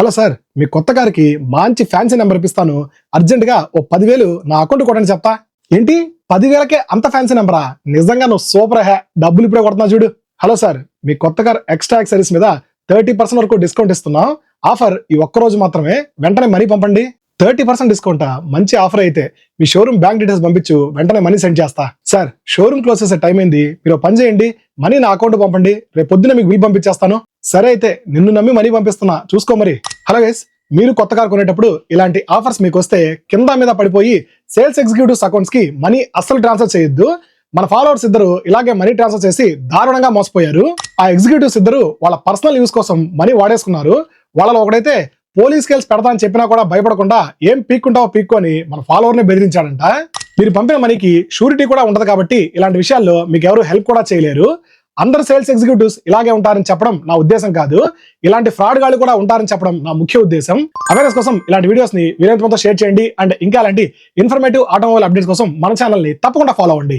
Hello sir, మీ కొత్త కార్కి మంచి ఫ్యాన్సీ నెంబర్ ఇప్పిస్తాను. అర్జెంటుగా ఓ 10,000 నా అకౌంట్ కొట్టండి చెప్తా. ఏంటి 10,000కే అంత ఫ్యాన్సీ నెంబరా? నిజంగా నువ్వు సూపర్ హే. డబ్బులు ఇప్పుడే కొడుతున్నా చూడు. హలో సార్, మీ కొత్త కార్ ఎక్స్ట్రా యాక్సెసరీస్ మీద 30% వరకు డిస్కౌంట్ ఇస్తున్నాం. ఆఫర్ ఈ ఒక్క రోజు మాత్రమే. వెంటనే మనీ పంపండి. 30% డిస్కౌంటా? మంచి ఆఫర్ అయితే మీ షోరూమ్ బ్యాంక్ డీటెయిల్స్ పంపించు, వెంటనే మనీ సెండ్ చేస్తా. సార్, షోరూమ్ క్లోజ్ చేసే టైం అయింది. మీరు పని చేయండి, మనీ నా అకౌంట్ పంపండి. రేపు పొద్దున మీకు బిల్ పంపించేస్తాను. సరే అయితే, నిన్ను నమ్మి మనీ పంపిస్తున్నా, చూసుకో మరి. హలో గైస్, మీరు కొత్త కార్ కొనేటప్పుడు ఇలాంటి ఆఫర్స్ మీకు వస్తే కింద మీద పడిపోయి సేల్స్ ఎగ్జిక్యూటివ్స్ అకౌంట్స్ కి మనీ అస్సలు ట్రాన్స్ఫర్ చేయొద్దు. మన ఫాలోవర్స్ ఇద్దరు ఇలాగే మనీ ట్రాన్స్ఫర్ చేసి దారుణంగా మోసపోయారు. ఆ ఎగ్జిక్యూటివ్స్ ఇద్దరు వాళ్ళ పర్సనల్ యూస్ కోసం మనీ వాడేసుకున్నారు. వాళ్ళలో ఒకడైతే పోలీస్ కేసు పెడతా అని చెప్పినా కూడా భయపడకుండా ఏం పీక్కుంటావో పీక్కొని మన ఫాలోవర్ని బెదిరించాడంట. మీరు పంపిన మనీకి షూరిటీ కూడా ఉండదు కాబట్టి ఇలాంటి విషయాల్లో మీకు ఎవరు హెల్ప్ కూడా చేయలేరు. అందరు సేల్స్ ఎగ్జిక్యూటివ్స్ ఇలాగే ఉంటారని చెప్పడం నా ఉద్దేశం కాదు. ఇలాంటి ఫ్రాడ్ గాళ్ళు కూడా ఉంటారని చెప్పడం నా ముఖ్య ఉద్దేశం. అవేర్నెస్ కోసం ఇలాంటి వీడియోస్ ని వీలైనంత షేర్ చేయండి. అండ్ ఇంకా ఇలాంటి ఇన్ఫర్మేటివ్ ఆటోమొబైల్ అప్డేట్స్ కోసం మన ఛానల్ ని తప్పకుండా ఫాలో అవ్వండి.